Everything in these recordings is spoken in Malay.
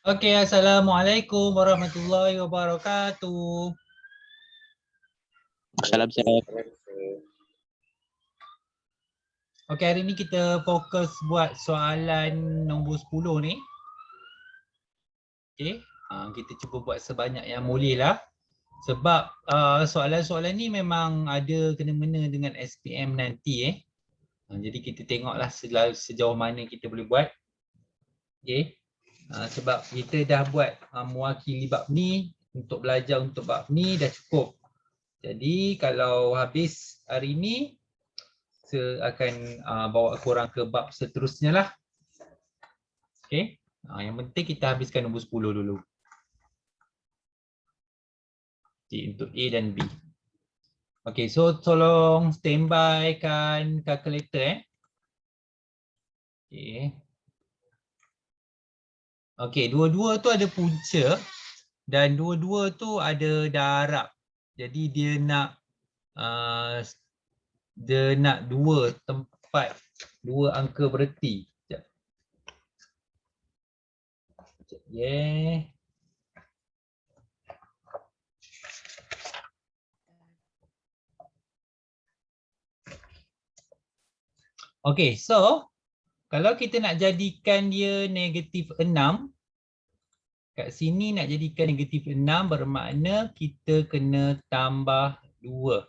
Okey, Assalamualaikum warahmatullahi wabarakatuh. Salam saya. Okey, hari ni kita fokus buat soalan nombor 10 ni. Okey, kita cuba buat sebanyak yang boleh lah. Sebab soalan-soalan ni memang ada kena-mena dengan SPM nanti jadi kita tengoklah sejauh mana kita boleh buat. Okey. Sebab kita dah buat mewakili bab ni, untuk belajar untuk bab ni dah cukup. Jadi kalau habis hari ni, saya akan bawa korang ke bab seterusnya lah. Okay. Yang penting kita habiskan nombor 10 dulu. Okay, untuk A dan B. Okay, so tolong standby kan kalkulator Okay. Okay, dua-dua tu ada punca dan dua-dua tu ada darab. Jadi dia nak dua tempat, dua angka bererti. Yeah. Okay, so kalau kita nak jadikan dia negatif 6, kat sini nak jadikan negatif 6 bermakna kita kena tambah 2.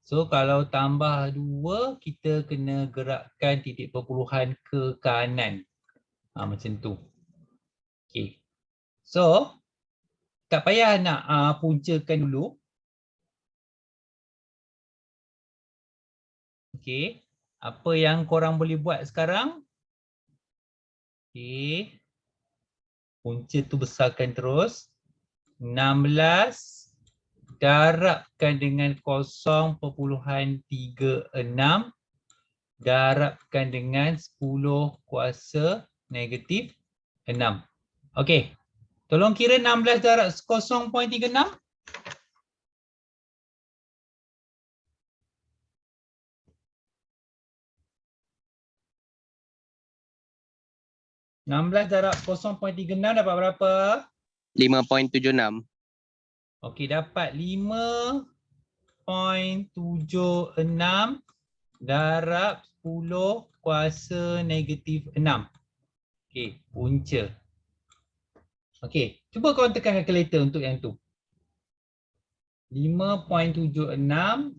So kalau tambah 2, kita kena gerakkan titik perpuluhan ke kanan. Macam tu. Okay. So, tak payah nak puncakan dulu. Okay. Apa yang korang boleh buat sekarang? Okay. Punca tu besarkan terus. 16 darabkan dengan 0.36 darabkan dengan 10 kuasa negatif 6. Okey. Tolong kira 16 darab 0.36. 16 darab 0.36 dapat berapa? 5.76. Okey, dapat 5.76 darab 10 kuasa negatif 6. Okey, punca. Okey, cuba korang tekan kalkulator untuk yang tu. 5.76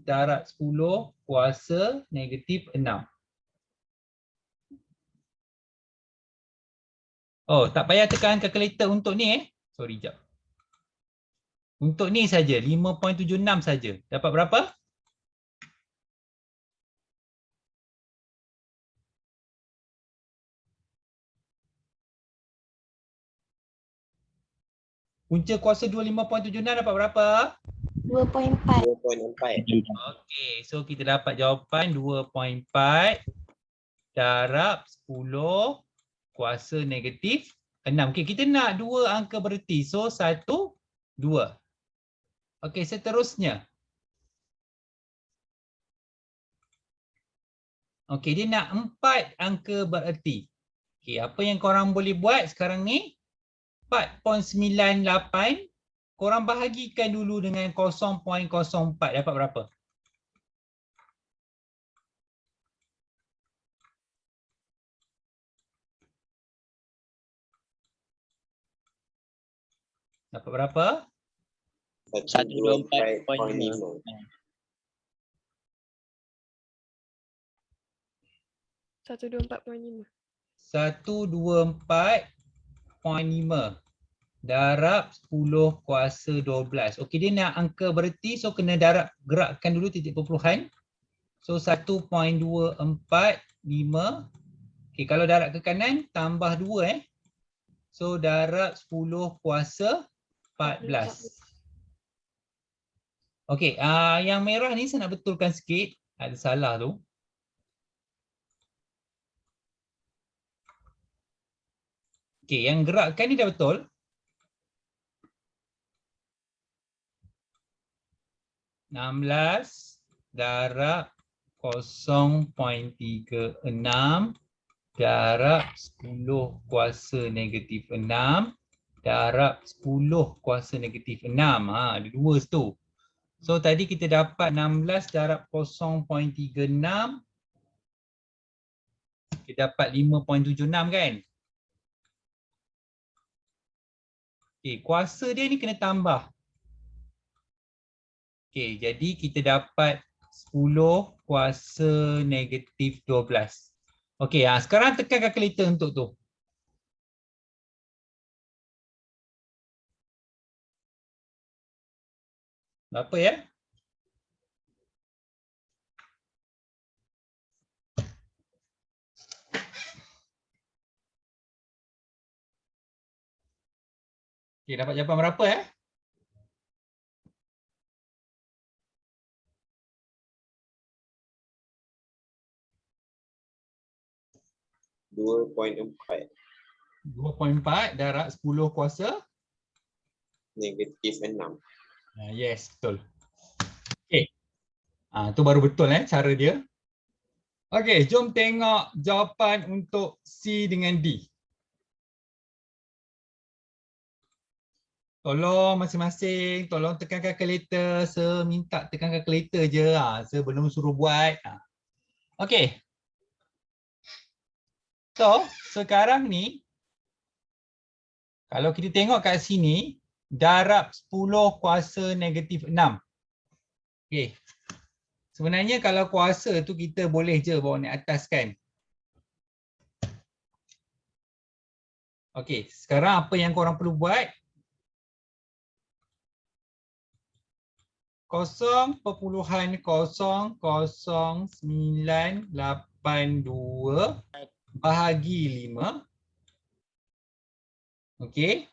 darab 10 kuasa negatif 6. Oh, tak payah tekan kalkulator untuk ni Sorry, jap. Untuk ni saja, 5.76 saja. Dapat berapa? Punca kuasa 2 5.76 dapat berapa? 2.4. Okey, so kita dapat jawapan 2.4 darab 10 kuasa negatif 6. Okey, kita nak dua angka bererti. So 1, 2. Okey, seterusnya. Okey, dia nak 4 angka bererti. Okey, apa yang korang boleh buat sekarang ni? 4.98 korang bahagikan dulu dengan 0.04 dapat berapa? Dapat berapa? 124.5. 124.5. 124.5 darab 10 kuasa 12. Okey, dia nak angka bererti, so kena darab, gerakkan dulu titik perpuluhan. So 1.245. Okey, kalau darab ke kanan tambah 2 So darab 10 kuasa 14. Okey, yang merah ni saya nak betulkan sikit, ada salah tu. Okey, yang gerakkan ni dah betul. darab 0.36 darab 10 kuasa negatif 6 darab 10 kuasa negatif 6. Ada 2 situ. So tadi kita dapat 16 darab 0.36. Kita dapat 5.76 kan? Okay, kuasa dia ni kena tambah. Okay, jadi kita dapat 10 kuasa negatif 12. Okay, sekarang tekan kalkulator untuk tu. Berapa ya? Okay, dapat jawapan berapa ya? -2.4 2.4 darab 10 kuasa. negatif 6. Yes, betul. Okay. Tu baru betul cara dia. Okay, jom tengok jawapan untuk C dengan D. Tolong masing-masing, tolong tekan kalkulator. Saya minta tekan kalkulator je. Saya belum suruh buat. Okay. So, sekarang ni, kalau kita tengok kat sini, darab 10 kuasa negatif 6. Okay. Sebenarnya kalau kuasa tu kita boleh je bawa naik atas kan. Okay, sekarang apa yang korang perlu buat? 0.0982 bahagi 5. Okey.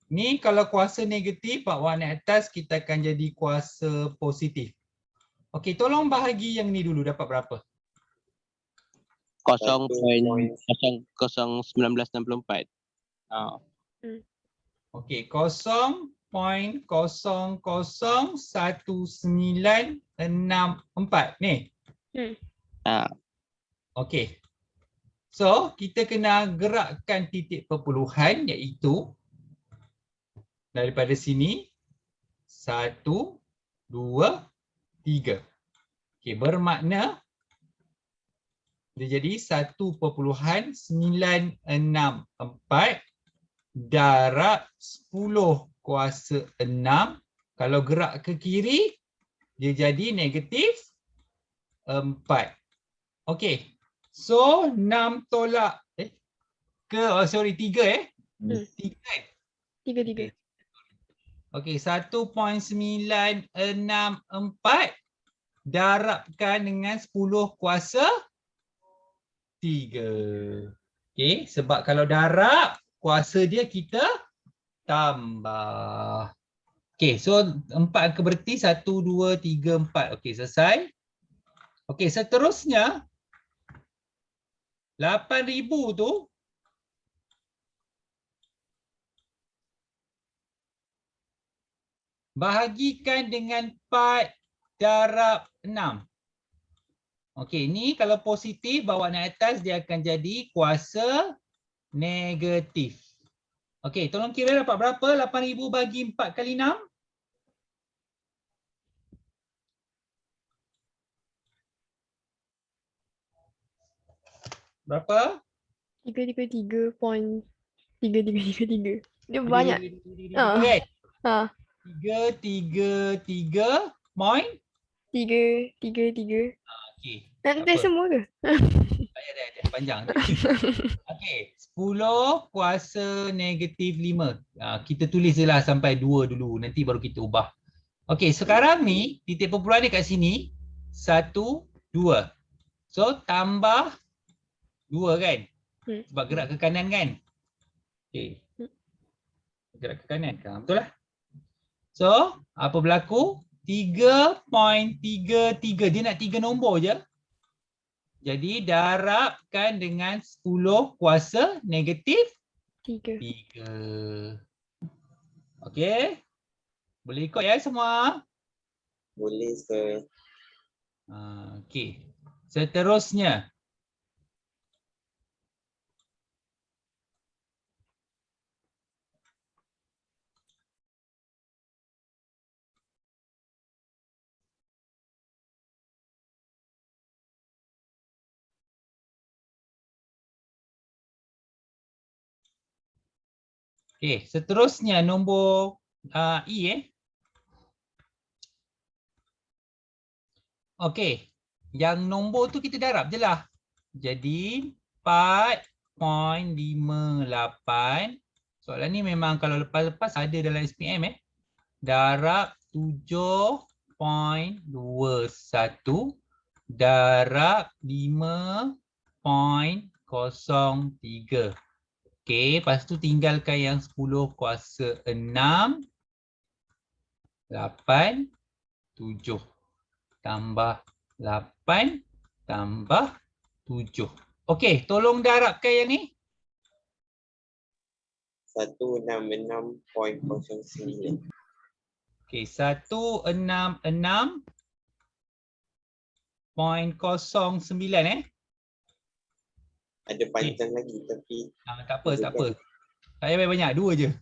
Ni kalau kuasa negatif bawa naik atas kita akan jadi kuasa positif. Okey, tolong bahagi yang ni dulu dapat berapa? 0.1964. Okey, 0.001964 ni. Okey. So, kita kena gerakkan titik perpuluhan iaitu daripada sini 1, 2, 3. Okey, bermakna dia jadi 1.964 darab 10 kuasa 6. Kalau gerak ke kiri, dia jadi negatif 4. Okey. So 6 tolak 3 Tiga. Okey, 1.964 darabkan dengan 10 kuasa 3. Okey, sebab kalau darab kuasa dia kita tambah. Okey, so 4 ke berti 1, 2, 3, 4. Okey, selesai. Okey, seterusnya 8,000 tu bahagikan dengan 4 darab 6. Okey, ni kalau positif bawa naik atas dia akan jadi kuasa negatif. Okey, tolong kira dapat berapa? 8,000 bagi 4 kali 6? Berapa? 333.3333. Dia banyak. Kan? Ha. 333 point. 333. Okey. Nak test semua ke? Dah panjang. Okey, 10 kuasa negatif 5. Kita tulis je lah sampai 2 dulu. Nanti baru kita ubah. Okey, sekarang ni titik perpuluhan dia kat sini 1, 2. So tambah 2 kan? Sebab gerak ke kanan kan? Okey. Gerak ke kanan. Betul lah. So, apa berlaku? 3.33. Dia nak 3 nombor je. Jadi darabkan dengan 10 kuasa negatif 3. Okey. Boleh ikut ya semua? Boleh ke? Okey. Seterusnya. Okey, seterusnya nombor E. Okey, yang nombor tu kita darab je lah. Jadi 4.58. Soalan ni memang kalau lepas-lepas ada dalam SPM darab 7.21 darab 5.03. Okey, lepas tu tinggalkan yang 10 kuasa 6, 8, 7. Tambah 8 tambah 7. Okey, tolong darabkan yang ni. 166.09. Okey, 166.09 Ada panjang lagi tapi tak apa, tak apa. Tak payah banyak, 2 je.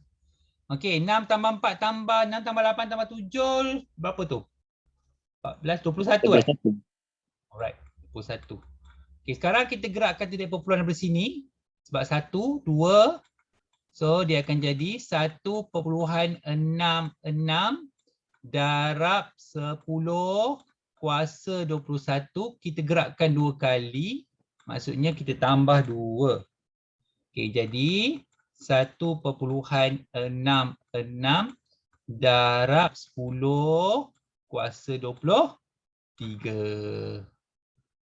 Okey, 6 tambah 4 tambah 6 tambah 8 tambah 7 berapa tu? 14, 21 Alright, 21. Okey, sekarang kita gerakkan titik perpuluhan dari sini. Sebab 1, 2. So, dia akan jadi 1.66 darab 10 kuasa 21. Kita gerakkan 2 kali. Maksudnya kita tambah 2. Okey, jadi 1.66 darab 10 kuasa 23.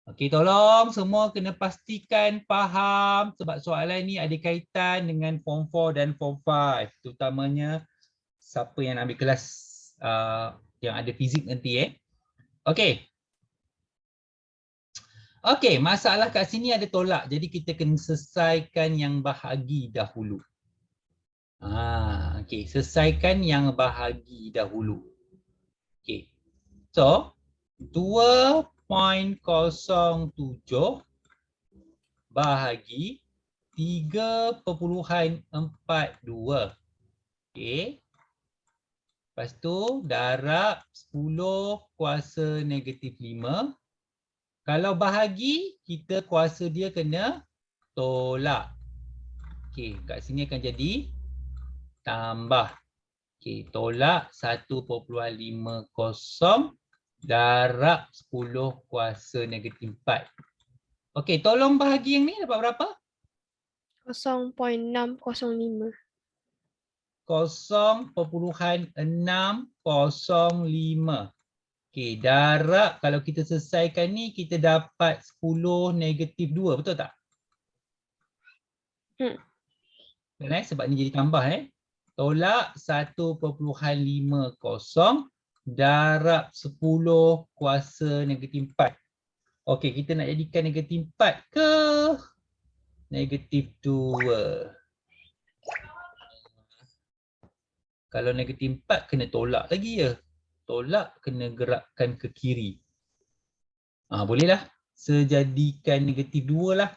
Okey, tolong semua kena pastikan faham sebab soalan ni ada kaitan dengan Form 4 dan Form 5. Terutamanya siapa yang nak ambil kelas yang ada fizik nanti Okey. Okey, masalah kat sini ada tolak. Jadi kita kena selesaikan yang bahagi dahulu. Okey, selesaikan yang bahagi dahulu. Okey. So, 2.07 bahagi 3.42. Okey. Lepas tu darab 10 kuasa negatif 5. Kalau bahagi, kita kuasa dia kena tolak. Okey, kat sini akan jadi tambah. Okey, tolak 1.50 darab 10 kuasa negatif 4. Okey, tolong bahagi yang ni dapat berapa? 0.605. 0.605. Okey, darab kalau kita selesaikan ni kita dapat 10 negatif 2, betul tak? Betul sebab ni jadi tambah Tolak 1.50 darab 10 kuasa negatif 4. Okey, kita nak jadikan negatif 4 ke negatif 2? Kalau negatif 4 kena tolak lagi ya. Tolak kena gerakkan ke kiri. Bolehlah. Sejadikan negatif 2 lah.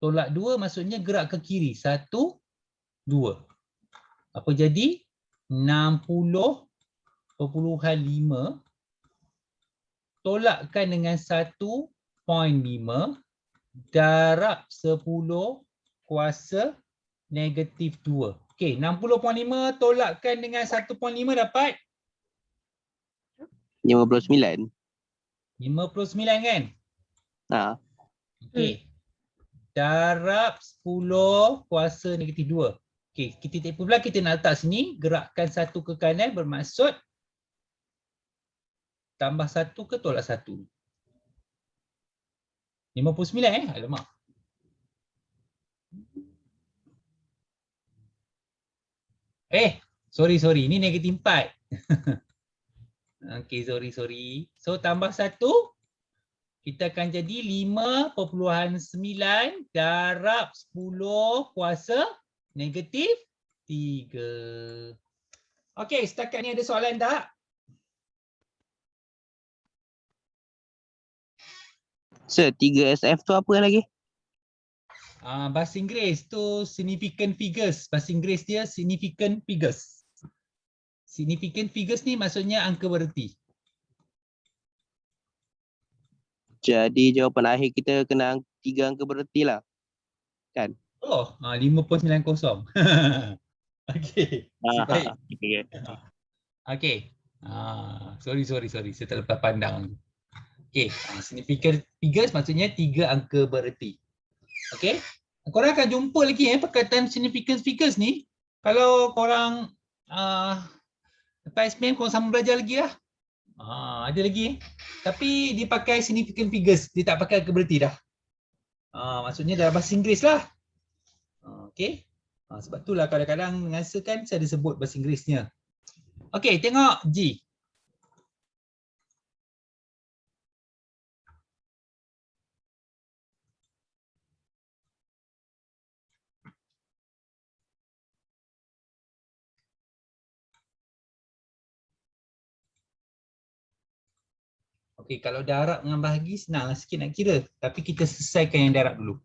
Tolak 2 maksudnya gerak ke kiri. 1, 2. Apa jadi? 60.5 tolakkan dengan 1.5 darab 10 kuasa negatif 2. Okey, 60.5 tolakkan dengan 1.5 dapat? 59. 59 kan? Okey. Darab 10 kuasa negatif 2. Okey, titik pula kita nak letak sini, gerakkan 1 ke kanan bermaksud tambah 1 ke tolak 1? 59 alamak. Sorry, ini negatif 4. Okey, sorry. So tambah 1, kita akan jadi 5.9 darab 10 kuasa negatif 3. Okey, setakat ni ada soalan tak? Sir, 3SF tu apa lagi? Bahasa Inggeris tu significant figures. Bahasa Inggeris dia significant figures. Significant figures ni maksudnya angka bererti. Jadi jawapan akhir kita kena 3 angka bererti lah. Kan? Oh, 5.90. Okey. Baik. Okay. Okey. Sorry. Saya terlepas pandang. Okey, significant figures maksudnya 3 angka bererti. Okey. Korang akan jumpa lagi perkataan significant figures ni. Kalau korang lepas SPM korang sama belajar lagi lah. Ada lagi. Tapi dia pakai significant figures. Dia tak pakai angka bererti dah. Maksudnya dalam bahasa Inggeris lah. Okey. Sebab itulah kadang-kadang rasa kan saya ada sebut bahasa Inggerisnya. Okey, tengok G. Okey, kalau darab dengan bahagi senanglah sikit nak kira. Tapi kita selesaikan yang darab dulu.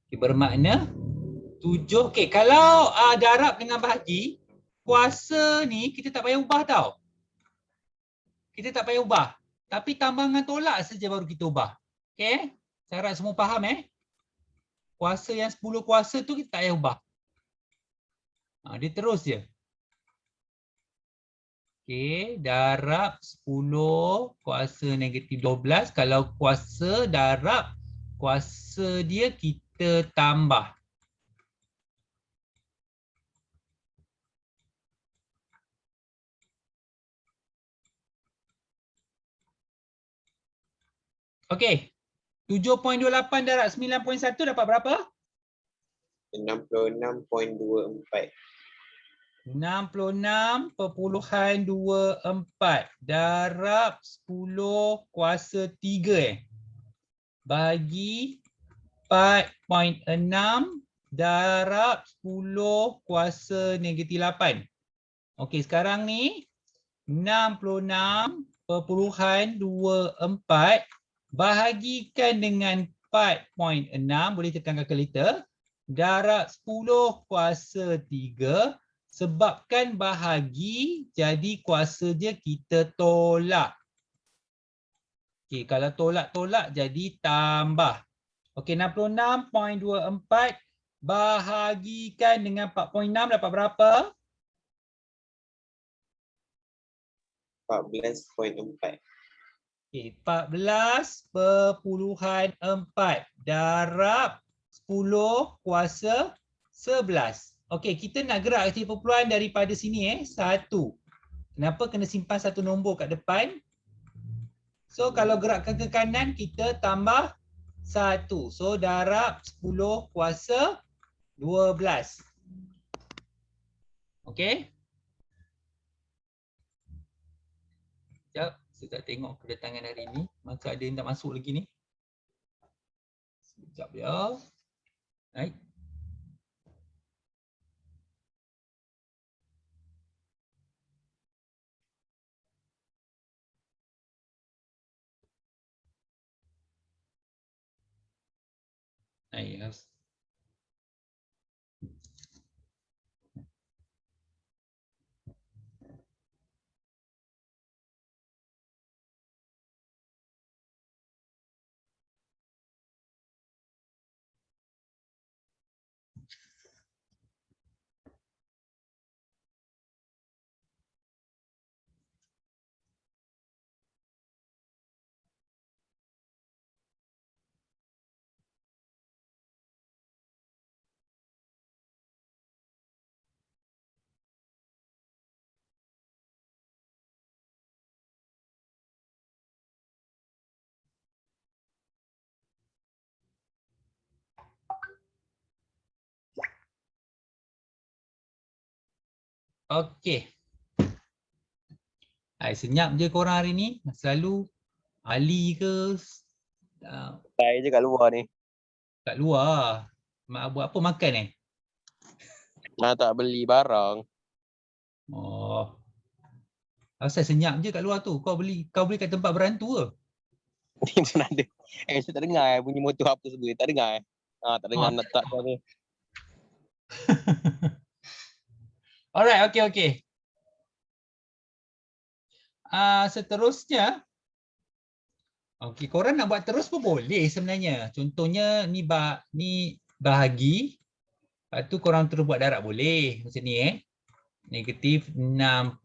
Okay, bermakna 7. Okey, kalau darab dengan bahagi, kuasa ni kita tak payah ubah tau. Kita tak payah ubah. Tapi tambah dengan tolak saja baru kita ubah. Okey? Saya harap semua faham Kuasa yang 10 kuasa tu kita tak payah ubah. Dia terus je. Okey, darab 10 kuasa negatif 12. Kalau kuasa darab, kuasa dia kita tambah. Okey, 7.28 darab 9.1 dapat berapa? 66.24. 66.24 darab 10 kuasa 3 bagi 4.6 darab 10 kuasa negatif 8. Okey, sekarang ni 66.24 bahagikan dengan 4.6, boleh tekan kalkulator, darab 10 kuasa 3. Sebabkan bahagi, jadi kuasa dia kita tolak. Okey, kalau tolak-tolak jadi tambah. Okey, 66.24 bahagikan dengan 4.6 dapat berapa? 14.4. Okey, 14.4 darab 10 kuasa 11. Okey, kita nak gerak aktiviti perpuluhan daripada sini 1. Kenapa kena simpan satu nombor kat depan? So kalau gerakkan ke kanan kita tambah 1. So darab 10 kuasa 12. Okey? Sekejap, saya tak tengok kedatangan hari ni. Maka ada yang tak masuk lagi ni. Sekejap ya. Baik. Yes. Okey. Senyap je korang hari ni. Selalu Ali ke Saya je kat luar ni. kat luar. Buat apa makan Tak beli barang. Oh. Asal senyap je kat luar tu. Kau beli kat tempat berantu ke? Ni pun ada. Saya tak dengar bunyi motor apa sebut. Tak dengar. Tak dengar nak tak ni. Alright, okey. Seterusnya Okey, korang nak buat terus pun boleh sebenarnya. Contohnya ni bahagi. Lepas tu korang terus buat darab boleh. Macam ni Negatif 6.1.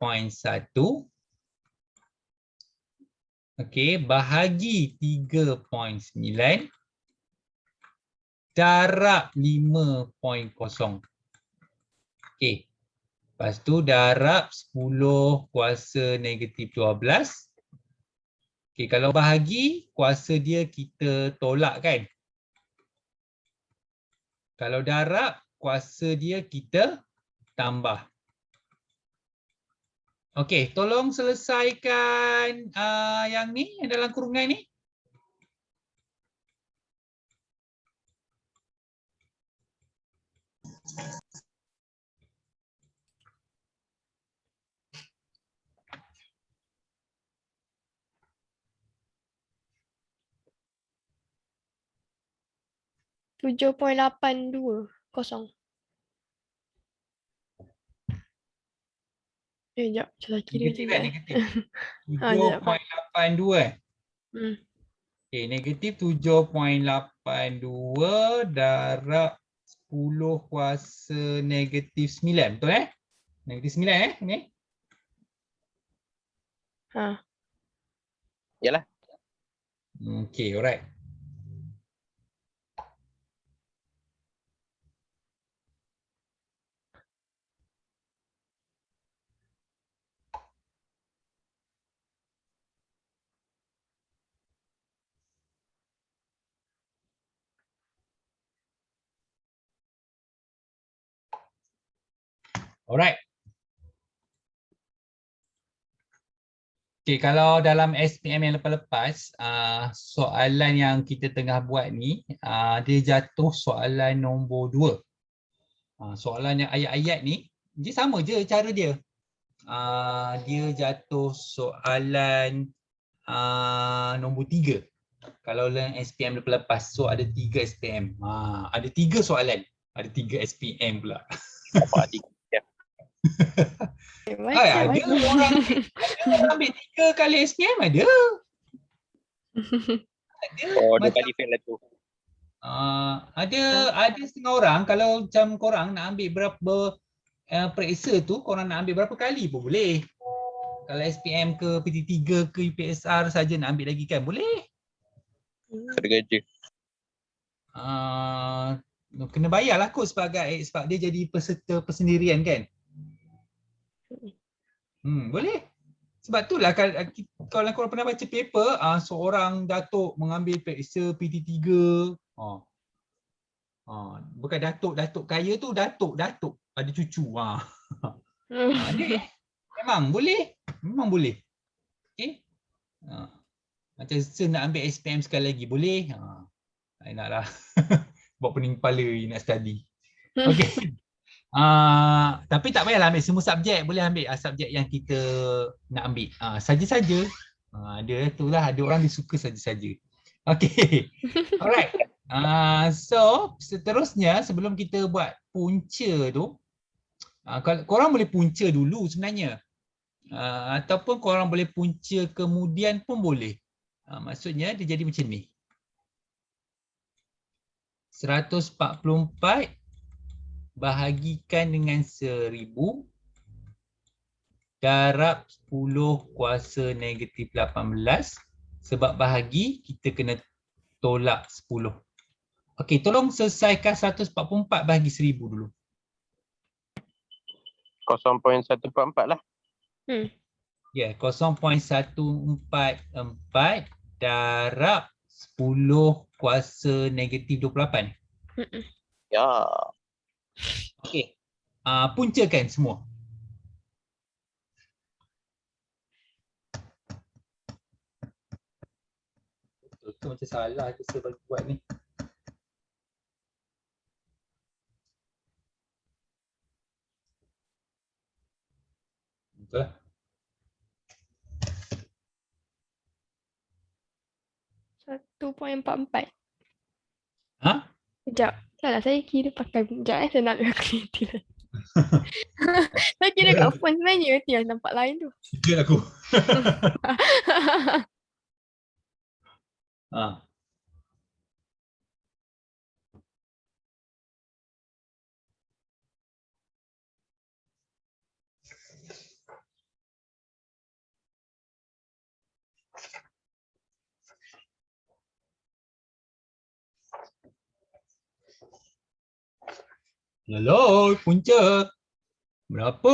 Okey, bahagi 3.9. Darab 5.0. Okey. Lepas tu darab 10 kuasa negatif 12. Okey, kalau bahagi, kuasa dia kita tolak kan? Kalau darab, kuasa dia kita tambah. Okey, tolong selesaikan yang ni, yang dalam kurungan ni. Tujuh 7.82 sekejap. Salah kira Negatif sekejap. negatif. Sekejap. 7.82 Okey, negatif 7.82 darab 10 kuasa negatif 9. Betul Negatif 9 ni? Ha. Yalah. Okey, alright. Alright. Okay, kalau dalam SPM yang lepas-lepas, soalan yang kita tengah buat ni, dia jatuh soalan nombor 2. Soalan yang ayat-ayat ni, dia sama je cara dia. Dia jatuh soalan nombor 3. Kalau dalam SPM lepas-lepas, so ada 3 SPM. Ada 3 soalan. Ada 3 SPM pula. Apa adik? Ada orang ambil 3 kali SPM ada. Oh, 2 kali fail lah tu. Ada setengah orang, kalau macam korang nak ambil berapa periksa tu, korang nak ambil berapa kali pun boleh. Kalau SPM ke PT3 ke UPSR saja nak ambil lagi kan boleh. Tergaja. Kena bayarlah kot sebab dia jadi peserta persendirian kan. Boleh. Sebab itulah kalau korang pernah baca paper, seorang datuk mengambil periksa PT3. Bukan datuk kaya tu, datuk ada cucu. Dia memang boleh. Okey. Macam saya nak ambil SPM sekali lagi boleh. I naklah. Buat pening kepala nak study. Okey. Tapi tak payahlah ambil semua subjek, boleh ambil subjek yang kita nak ambil. Saja-saja. Ada itulah, ada orang dia suka saja-saja. Okey. Alright. So seterusnya sebelum kita buat punca tu, korang boleh punca dulu sebenarnya. Ataupun korang boleh punca kemudian pun boleh. Maksudnya dia jadi macam ni. 144 bahagikan dengan 1000 darab 10 kuasa negatif 18. Sebab bahagi kita kena tolak 10. Okey, tolong selesaikan 144 bahagi 1000 dulu. 0.144 lah. Ya, 0.144 darab 10 kuasa negatif 28. Ya. Okey. Puncakan semua. Betul macam salah tu saya bagi buat ni. Betul lah. 1.44. Ha? Sekejap. Salah, saya kira pakai sekejap saya nak calculator. Saya kira kat phone sebenarnya tu yang nampak lain tu. Sikit aku. Ha. Hello, punca. Berapa?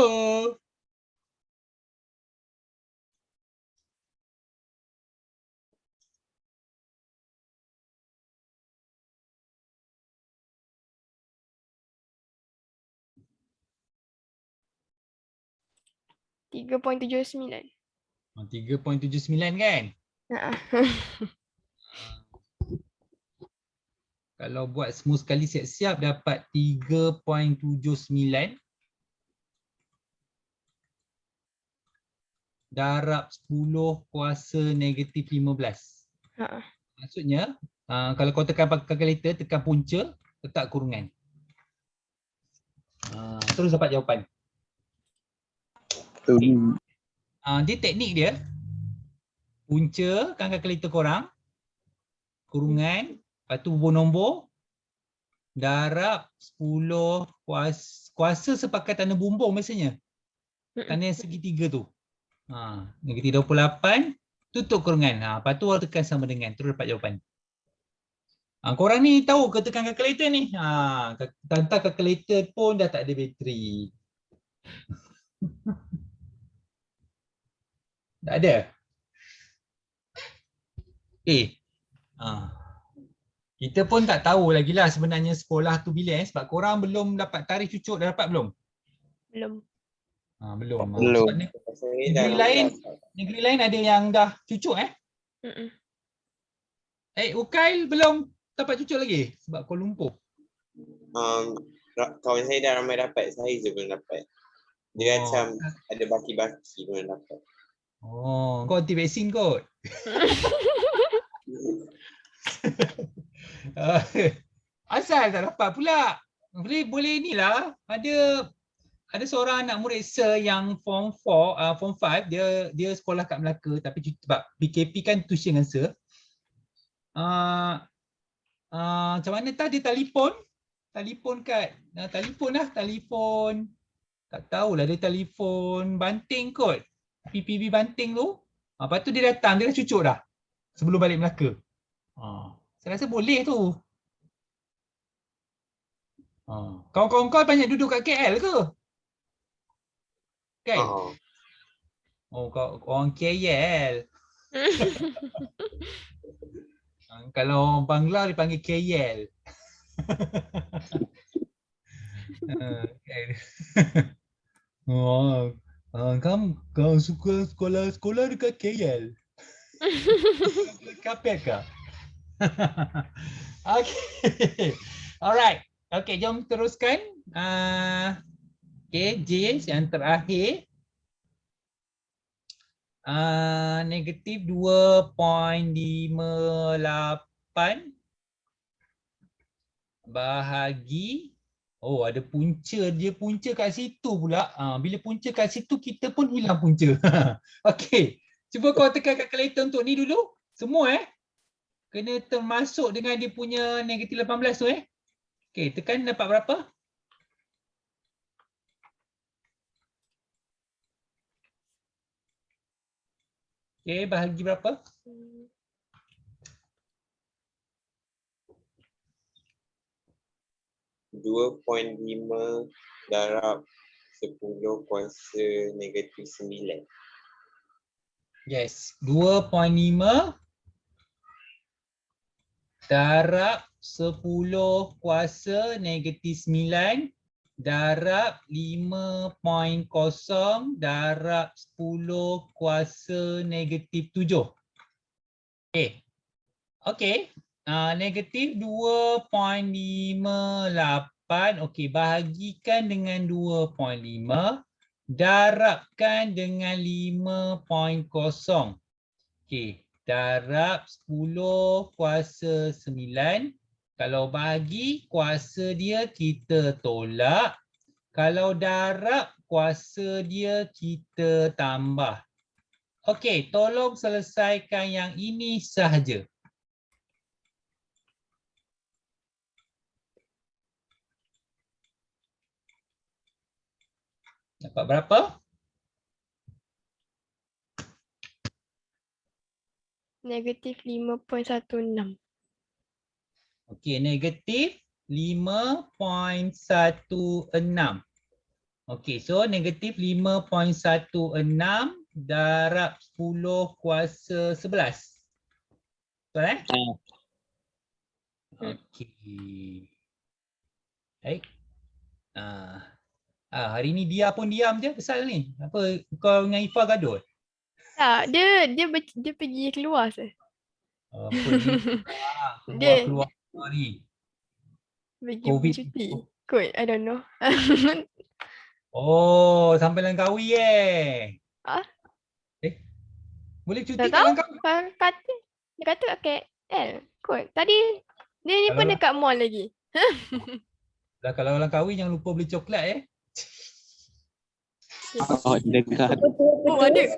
Tiga 3.79. 3.79 kan? Ha. Kalau buat semua sekali siap-siap dapat 3.79 darab 10 kuasa negatif 15. Ha. Maksudnya kalau kau tekan pakai kalkulator, tekan punca, letak kurungan. Terus dapat jawapan. Dia teknik dia. Punca kan kalkulator korang, kurungan, lepas tu nombor, darab 10 kuasa sepakai tanda bumbung biasanya. Tanda yang segitiga tu. Negatif 28, tutup kurungan. Lepas tu tekan sama dengan, terus dapat jawapan. Korang ni tahu ke tekan kalkulator ni? Tanpa kalkulator pun dah tak ada bateri. Tak ada? Kita pun tak tahu lagi lah sebenarnya sekolah tu bila sebab korang belum dapat tarikh cucuk, dah dapat belum? Belum. Belum. Belum. Sebab negeri lain ada yang dah cucuk Ukail belum dapat cucuk lagi sebab Kuala Lumpur. Kawan saya dah ramai dapat, saya je belum dapat. Dia macam ada baki-baki belum dapat. Kau anti vaksin kot. Asal tak dapat pula. Boleh inilah. Ada seorang anak murid yang form 4, form 5, dia sekolah kat Melaka tapi sebab PKP kan tuition dengan macam mana dia telefon tak tahulah, dia telefon Banting kot, PPB Banting tu. Lepas tu dia datang, dia dah cucuk dah sebelum balik Melaka. Saya rasa boleh tu. Kawan-kawan kau banyak duduk kat KL ke? Kan? Kau orang KL. Kalau Bangla dipanggil KL. Kau suka sekolah dekat KL. Kapek ke? Okay. Alright. Okay, jom teruskan. J yang terakhir. Negatif 2.58 bahagi ada punca, dia punca kat situ pula. Bila punca kat situ kita pun hilang punca. Okey, cuba kau tekan kalkulator untuk ni dulu. Semua kena termasuk dengan dia punya negatif 18 tu Okey, tekan dapat berapa? Okey, bahagi berapa? 2.5 darab 10 kuasa negatif 9. Yes, 2.5 darab 10 kuasa negatif 9 darab 5.0 darab 10 kuasa negatif 7. Okey. Negatif 2.58. Okey, bahagikan dengan 2.5. Darabkan dengan 5.0. Okey, darab 10 kuasa 9. Kalau bahagi, kuasa dia kita tolak. Kalau darab, kuasa dia kita tambah. Okey, tolong selesaikan yang ini sahaja. Dapat berapa? Negatif 5.16. Okey, negatif 5.16. Okey, so negatif 5.16 darab 10 kuasa 11. Betul eh? Okey. Baik. Hari ni dia pun diam je pasal ni. Apa kau dengan Ifa gaduh? Tak, dia pergi keluar saya. Pergi Dia keluar hari. pergi COVID. bercuti. Kot, I don't know. Oh, sampai Langkawi eh. Ah, Boleh cuti tak kat tahu. Langkawi? Dia kata kat KL. Kot. Tadi dia ni pun Kalau dekat mall lagi. kalau Langkawi jangan lupa beli coklat eh. Oh, dekat. Oh, ada.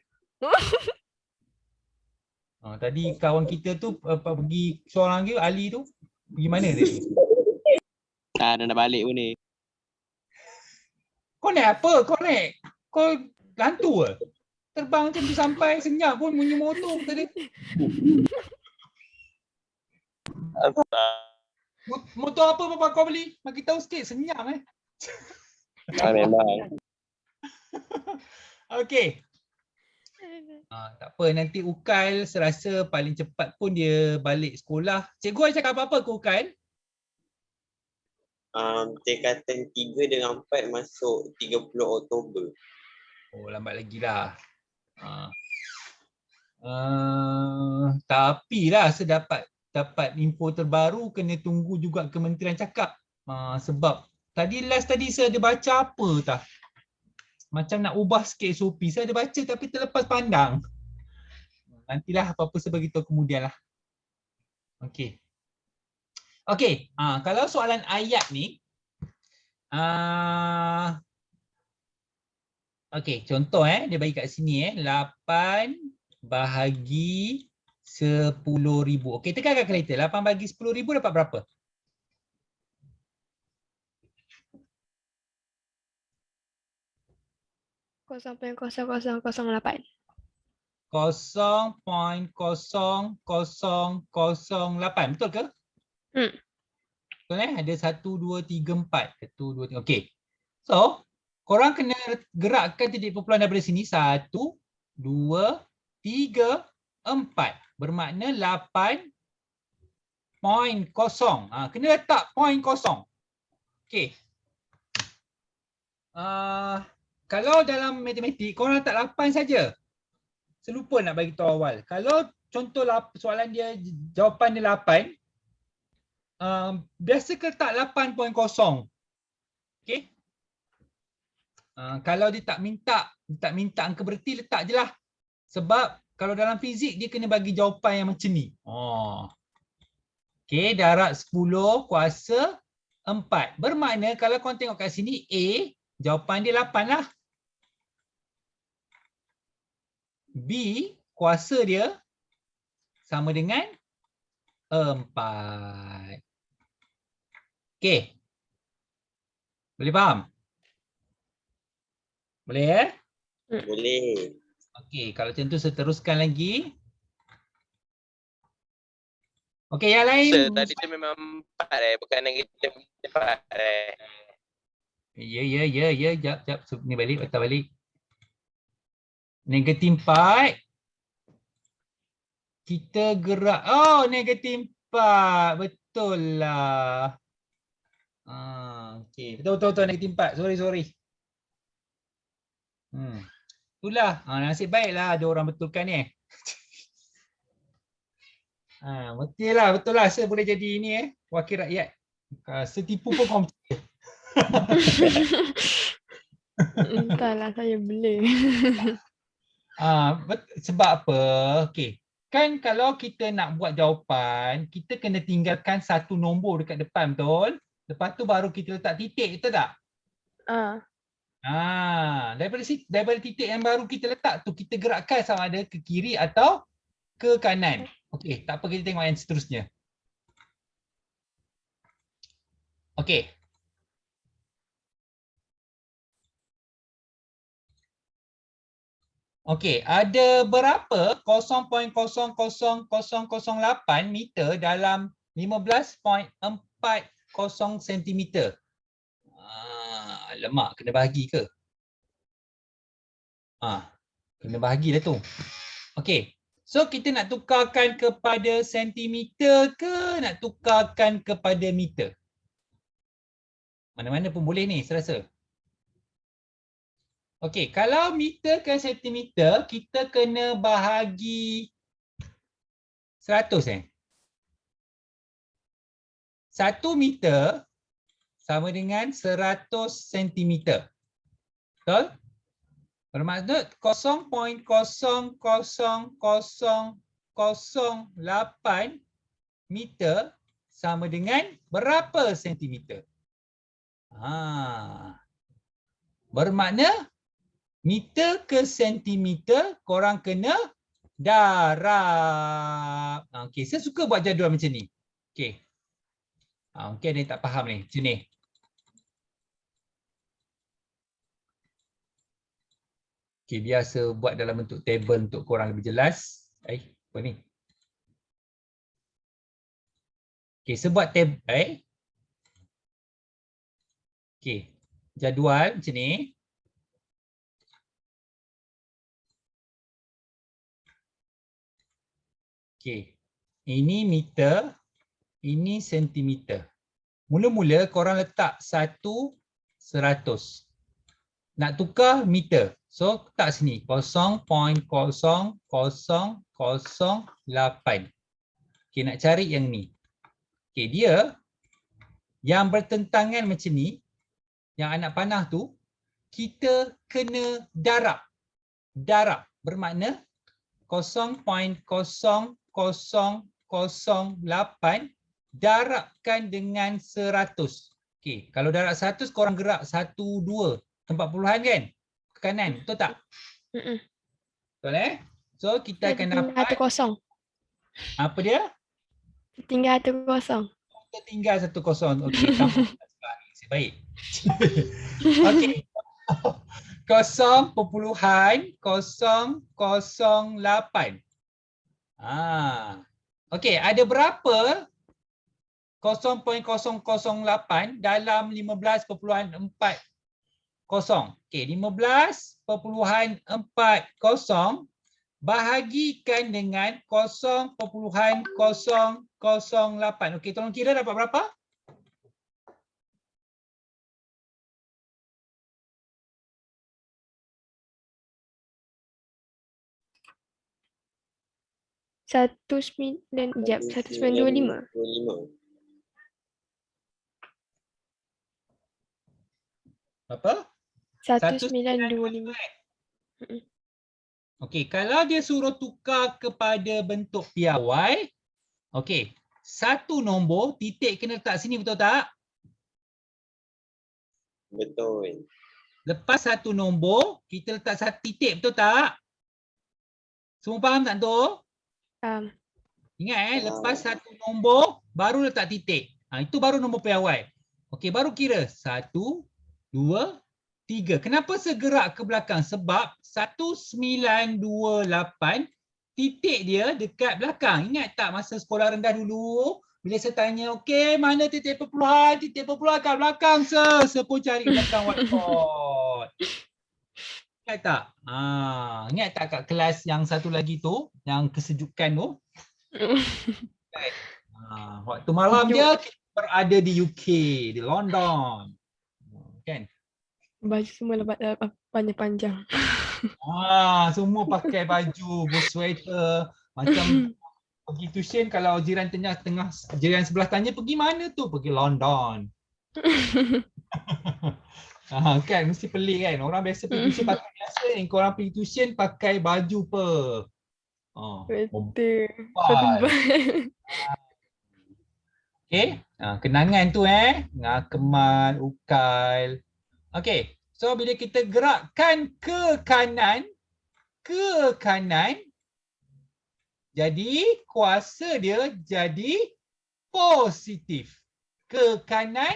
Tadi kawan kita tu pergi seorang lagi Ali tu pergi mana tadi? Dah nak balik pun ni. Kau naik apa? Kau hantu ke? Terbang macam tu sampai senyap pun bunyi motor tadi. Motor apa bapak kau beli? Bagi tahu sikit, senyap eh. Memang. Okey. Tak apa, nanti Ukail serasa paling cepat pun dia balik sekolah. Cikgu ada cakap apa-apa ke Ukail? Tingkatan 3 dengan 4 masuk 30 Oktober. Oh, lambat lagi lah. Tapi lah dapat info terbaru kena tunggu juga kementerian cakap. Sebab tadi saya ada baca apa tah. Macam nak ubah sikit SOP. Saya ada baca tapi terlepas pandang. Nantilah apa-apa saya beritahu kemudian lah. Okey. Okey, kalau soalan ayat ni okey, contoh dia bagi kat sini 8 bahagi 10,000. Okey, tekan kalkulator. 8 bagi 10,000 dapat berapa? Kosong 0.0008. 0.0008. Betul ke? Betul Ada 1, 2, 3, 4. 1, 2, 3. Okey. So, korang kena gerakkan titik kumpulan daripada sini. 1, 2, 3, 4. Bermakna 8.0. Kena letak point kosong. Okey. Kalau dalam matematik, korang letak 8 saja. Saya lupa nak bagi tahu awal. Kalau contoh soalan dia, jawapan dia 8, biasa ke letak 8.0. Okey. Kalau dia tak minta angka berarti, letak je lah. Sebab kalau dalam fizik dia kena bagi jawapan yang macam ni. Okey, darab 10 kuasa 4. Bermakna kalau korang tengok kat sini A, jawapan dia 8 lah. B, kuasa dia sama dengan 4. Okey. Boleh faham? Boleh Boleh. Okey, kalau macam tu saya teruskan lagi. Okey, yang lain. So, tadi tu memang 4 bukan negatif 4 Ya. Jap. Ni balik, patah balik. Negatif 4. Kita gerak. Oh, negatif 4. Betul lah. Okey, betul negatif 4. Sorry. Itulah. Nasib baiklah ada orang betulkan ni. Betul lah saya boleh jadi ni wakil rakyat. Setipu pun kau percaya. Entahlah, saya boleh. Sebab apa? Okey. Kan kalau kita nak buat jawapan, kita kena tinggalkan satu nombor dekat depan, betul? Lepas tu baru kita letak titik, betul tak? Daripada titik yang baru kita letak tu, kita gerakkan sama ada ke kiri atau ke kanan. Okey, tak apa, kita tengok yang seterusnya. Okey. Okey, ada berapa 0.00008 meter dalam 15.40 cm? Lemak, kena bahagi ke? Kena bahagilah tu. Okey. So kita nak tukarkan kepada sentimeter ke nak tukarkan kepada meter? Mana-mana pun boleh ni, serasa. Okey, kalau meter ke sentimeter, kita kena bahagi 100 1 meter sama dengan 100 sentimeter. Betul? Bermaksud 0.00008 meter sama dengan berapa sentimeter? Bermakna meter ke sentimeter korang kena darab. Okey, saya suka buat jadual macam ni. Okey. Mungkin ada yang tak faham ni. Macam ni. Okey, biasa buat dalam bentuk table untuk korang lebih jelas. Apa ni? Okey, saya buat table. Okey, jadual macam ni. Okey, ini meter, ini sentimeter. Mula-mula korang letak 100. Nak tukar meter. So, letak sini 0.0008. Okey, nak cari yang ni. Okey, dia yang bertentangan macam ni, yang anak panah tu, kita kena darab. Darab bermakna 0.0008 darabkan dengan 100. Okey, kalau darab 100 korang gerak 1, 2, tempat puluhan kan? Ke kanan, betul tak? Betul So kita akan dapat kosong. apa dia? Tinggal 1 kosong. Tertinggal 1 kosong. Okey, tambah nasib baik. Okey. 0.008. Okey, ada berapa 0.008 dalam 15.40? Okey, 15.40 bahagikan dengan 0.008. Okey, tolong kira dapat berapa? Satu 1925. Berapa? 1925. Okey, kalau dia suruh tukar kepada bentuk piawai, okey, satu nombor titik kena letak sini, betul tak? Betul. Lepas satu nombor, kita letak satu titik, betul tak? Semua faham tak tu? Ingat lepas satu nombor baru letak titik. Itu baru nombor piawai. Okey, baru kira 1, 2, 3. Kenapa segerak ke belakang? Sebab 1928 titik dia dekat belakang. Ingat tak masa sekolah rendah dulu? Bila saya tanya, okey, mana titik perpuluhan? Titik perpuluhan kat belakang, sir. Saya pun cari belakang whiteboard. Ingat tak? Ingat tak kat kelas yang satu lagi tu, yang kesejukan tu? Waktu malam dia kita berada di UK, di London. Kan? Baju semua panjang-panjang. Semua pakai baju, bersweater, macam pergi tuition. Kalau jiran jiran sebelah tanya pergi mana tu? Pergi London. Kan mesti pelik kan. Orang biasa pergi tuition pakai biasa ni. Korang pergi tuition pakai baju apa? Betul. Okey, kenangan tu Kemal, Ukail. Okey, so bila kita gerakkan ke kanan, jadi kuasa dia jadi positif. Ke kanan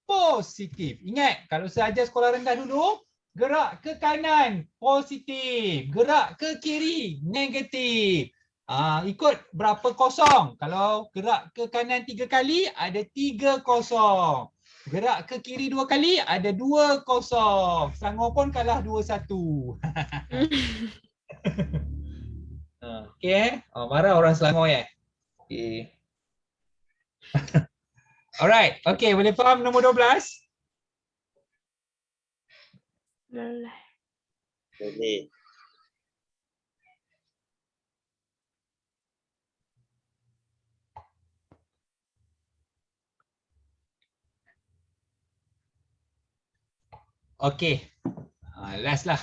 positif. Ingat, kalau saya ajar sekolah rendah dulu, Gerak ke kanan, positif. Gerak ke kiri, negatif. Ikut berapa kosong. Kalau gerak ke kanan 3 kali, ada 3 kosong. Gerak ke kiri 2 kali, ada 2 kosong. Selangor pun kalah 2-1. Okay. Marah orang Selangor ya. Okay. Alright. Okay, boleh faham nombor 12? Boleh. Boleh. Okay. Last lah.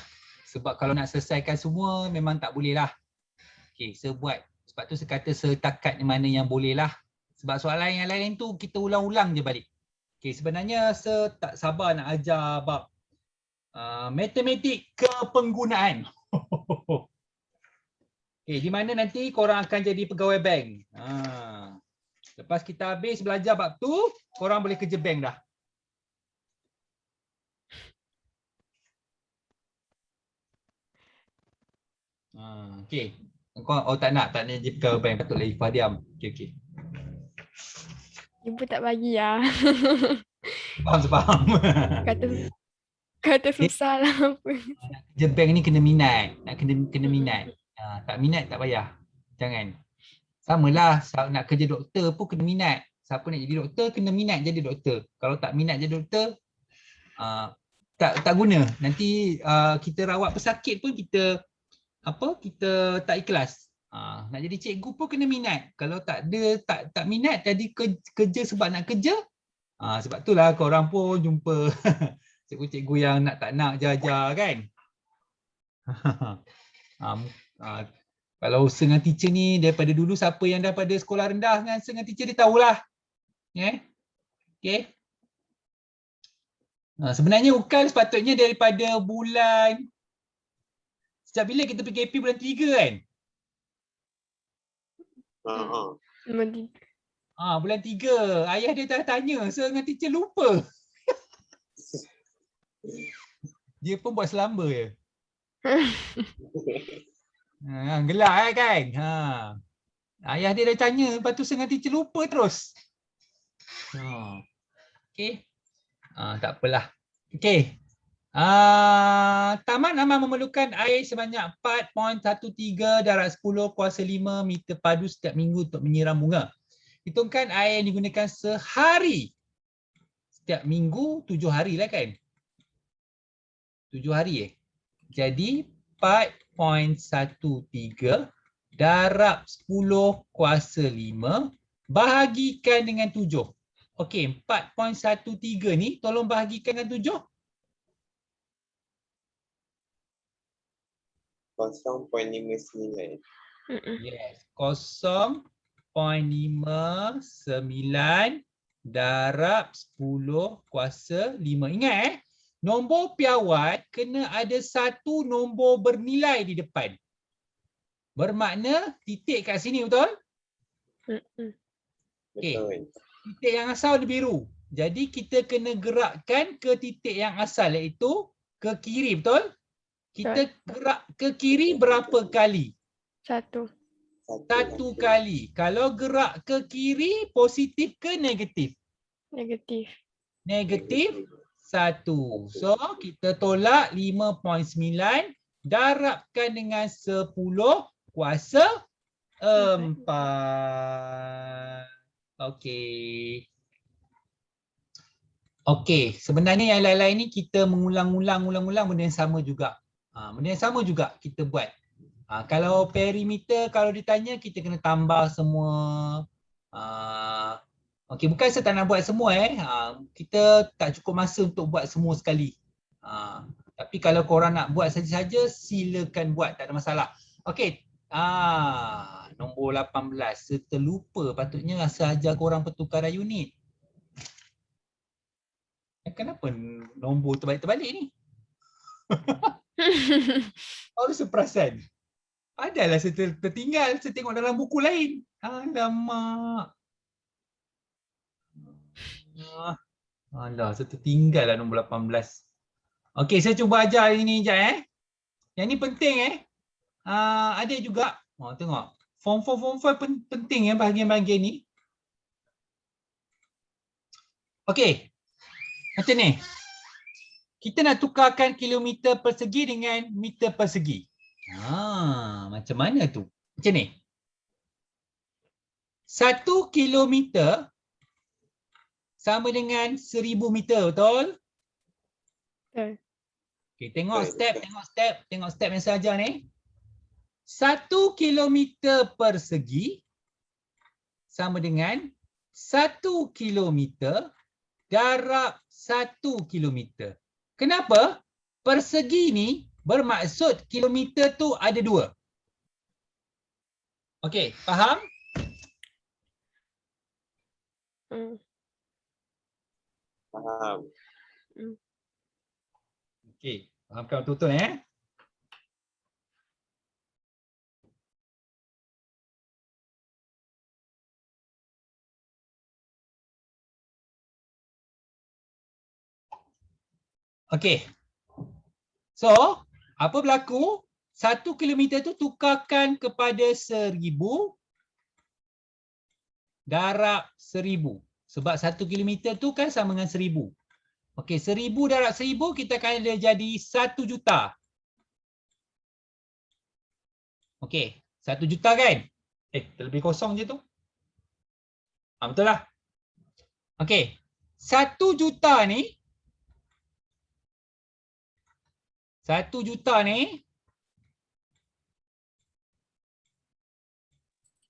Sebab kalau nak selesaikan semua memang tak boleh lah. Okay, saya buat. Sebab tu saya kata setakat mana yang boleh lah. Sebab soalan yang lain tu kita ulang-ulang je balik. Okay, sebenarnya saya tak sabar nak ajar bab matematik kepenggunaan. Okay, di mana nanti korang akan jadi pegawai bank. Lepas kita habis belajar bab tu, korang boleh kerja bank dah. Okay. Kau tak nak jadi pegawai bank, patutlah Ifah diam. Okay. Ibu tak bagi lah. Faham. Kata susah lah apa. Kerja bank ni kena minat. Nak kena minat. Tak minat tak payah. Jangan. Samalah nak kerja doktor pun kena minat. Siapa nak jadi doktor kena minat jadi doktor. Kalau tak minat jadi doktor, tak guna. Nanti kita rawat pesakit pun kita tak ikhlas. Nak jadi cikgu pun kena minat. Kalau tak minat jadi kerja sebab nak kerja. Sebab itulah korang pun jumpa cikgu-cikgu yang tak nak ajar kan. Kalau Sir dengan teacher ni daripada dulu siapa yang daripada sekolah rendah dengan Sir dengan teacher dia tahulah. Okay. Sebenarnya UKAL sepatutnya daripada bulan sejak bila kita PKP bulan 3 kan? Bulan 3. Ayah dia tanya, Sir dengan teacher lupa. Dia pun buat selamba je. Gelak kan? Ayah dia dah tanya, lepas tu Sir dengan teacher lupa terus. Okay. Tak apalah. Okay. Taman Aman memerlukan air sebanyak 4.13 darab 10 kuasa 5 meter padu setiap minggu untuk menyiram bunga. Hitungkan air yang digunakan sehari. Setiap minggu 7 hari lah kan? 7 hari Jadi 4.13 darab 10 kuasa 5 bahagikan dengan 7. Okey, 4.13 ni tolong bahagikan dengan 7. 0.59. Yes, 0.59 darab 10 kuasa 5. Ingat nombor piawai kena ada satu nombor bernilai di depan. Bermakna titik kat sini, betul? Okey. Titik yang asal dia biru. Jadi kita kena gerakkan ke titik yang asal iaitu ke kiri, betul? Kita gerak ke kiri berapa kali? 1. 1 kali. Kalau gerak ke kiri, positif ke negatif? Negatif. Negatif 1. So, kita tolak 5.9 darabkan dengan 10 kuasa 4. Okey. Okey, sebenarnya yang lain-lain ni kita mengulang-ulang benda yang sama juga. Benda yang sama juga kita buat. Kalau perimeter, kalau ditanya kita kena tambah semua. Okey, bukan saya tak nak buat semua kita tak cukup masa untuk buat semua sekali. Tapi kalau korang nak buat saja-saja, silakan buat, tak ada masalah. Okey, nombor 18. Saya terlupa, patutnya saya ajar korang pertukaran unit. Kenapa nombor terbalik-terbalik ni? Baru saya perasan. Adalah saya tertinggal, saya tengok dalam buku lain. Alamak. Alah, saya tertinggal lah nombor 18. Okey, saya cuba ajar ini sekejap Yang ni penting ada juga. Tengok. Form 4, Form 5 penting bahagian-bahagian ni. Okey. Macam ni. Kita nak tukarkan kilometer persegi dengan meter persegi. Macam mana tu? Macam ni. 1 kilometer sama dengan 1000 meter, betul? Betul. Okey, tengok Betul. step yang saya ajar ni. 1 kilometer persegi sama dengan 1 kilometer darab 1 kilometer. Kenapa? Persegi ni bermaksud kilometer tu ada 2. Okey, faham? Faham. Okey, fahamkan betul-betul Okey. So, apa berlaku? 1 kilometer tu tukarkan kepada 1000 darab 1000. Sebab 1 kilometer tu kan sama dengan 1000. Okey, 1000 darab 1000 kita akan ada jadi 1 juta. Okey, 1 juta kan? Terlebih kosong je tu. Betul lah. Okey, 1 juta ni 1 juta ni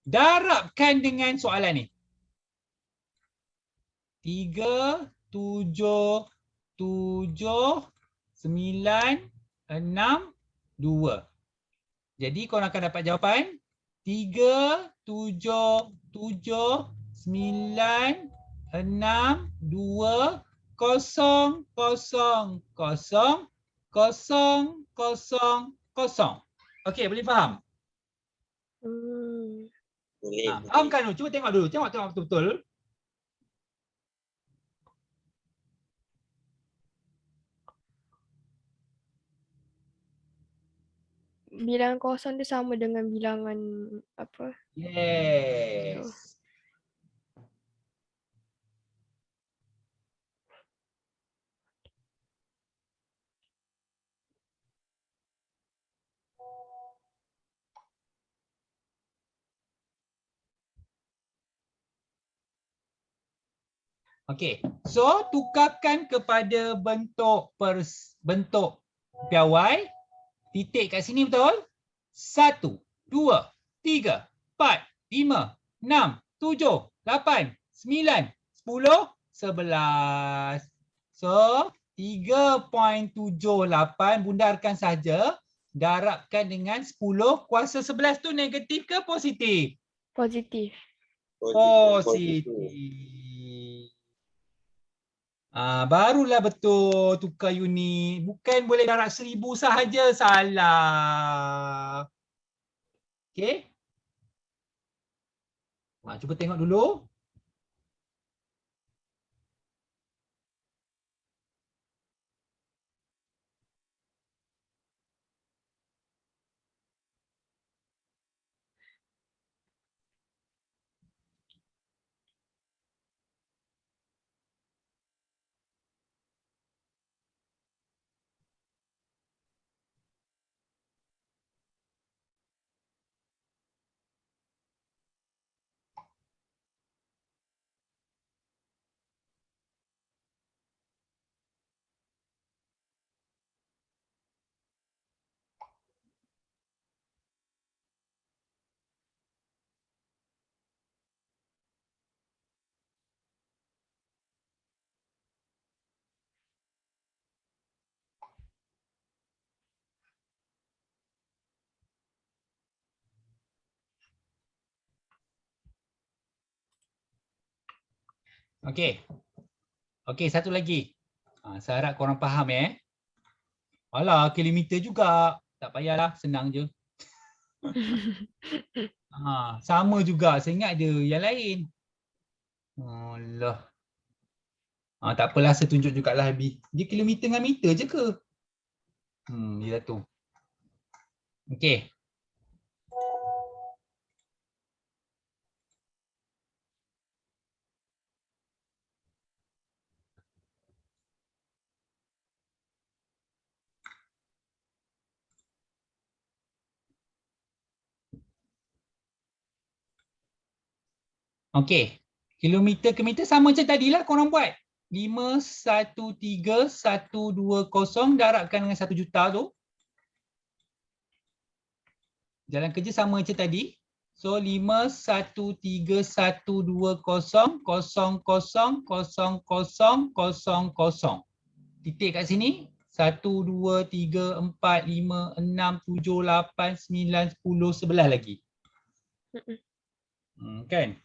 darabkan dengan soalan ni. 3, 7, 7, 9, 6, 2. Jadi korang akan dapat jawapan 3, 7, 7, 9, 6, 2, 0, 0, 0, 0, 0, 0. Okey, boleh faham? Boleh. Faham kan? Cuba tengok dulu. Tengok betul-betul. Bilangan kosong tu sama dengan bilangan apa? Yes. Okey, so tukarkan kepada bentuk piawai. Titik kat sini betul? 1, 2, 3, 4, 5, 6, 7, 8, 9, 10, 11. So 3.78 bundarkan saja. Darabkan dengan 10 kuasa 11 tu negatif ke positif? Positif. Positif. Barulah betul tukar unit. Bukan boleh darab 1000 sahaja, salah. Okey. Cuba tengok dulu. Okey. Okey, satu lagi. Saya harap korang faham Alah, kilometer juga. Tak payahlah, senang je. Sama juga, saya ingat ada yang lain. Alah. Tak apalah, saya tunjuk jugalah Abi. Dia kilometer dengan meter je ke? Dia tu. Okey. Okey. Kilometer ke meter sama macam tadilah korang buat. 513,120 darabkan dengan 1 juta tu. Jalan kerja sama macam tadi. So 513,120,000,000,000. Titik kat sini 1, 2, 3, 4, 5, 6, 7, 8, 9, 10, 11 lagi. Kan?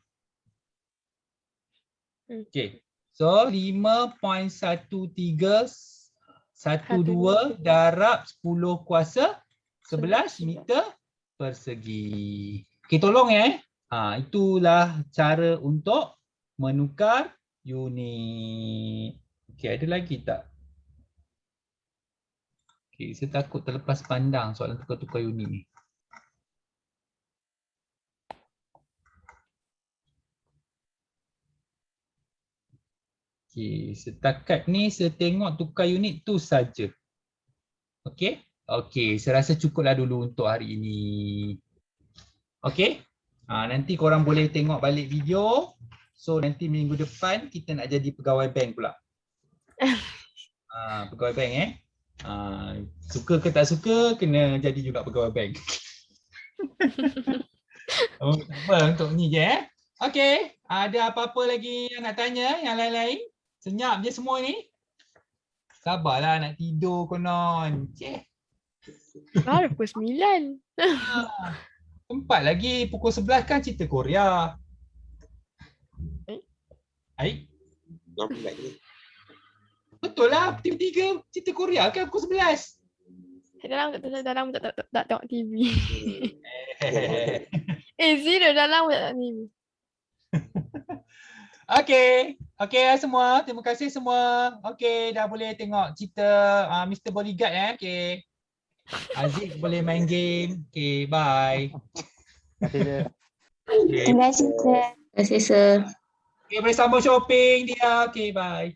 Okey. So 5.1312 darab 10 kuasa 11 meter persegi. Okey, tolong ya. Itulah cara untuk menukar unit. Okey, ada lagi tak? Okey, saya takut terlepas pandang soalan tukar-tukar unit ni. Okey, setakat ni saya tengok tukar unit tu saja. Okey? Okey, saya rasa cukuplah dulu untuk hari ini. Okey? Nanti korang boleh tengok balik video. So nanti minggu depan kita nak jadi pegawai bank pula. Pegawai bank suka ke tak suka kena jadi juga pegawai bank. Tak apa, untuk ni je Okey, ada apa-apa lagi yang nak tanya yang lain-lain? Senyap je semua ni. Sabarlah nak tidur konon. Baru pukul 9. Sempat lagi pukul 11 kan cerita Korea. Lambat ni. Betul lah, tiba-tiba cerita Korea kan pukul 11. Dalam tak tengok TV. Zero dalam tak tengok TV. Okey semua. Terima kasih semua. Okey, dah boleh tengok cerita Mr. Bodyguard Okey. Aziz boleh main game. Okey, bye. Terima kasih, sir. Terima kasih, sir. Okey, boleh sambung shopping dia. Okey, bye.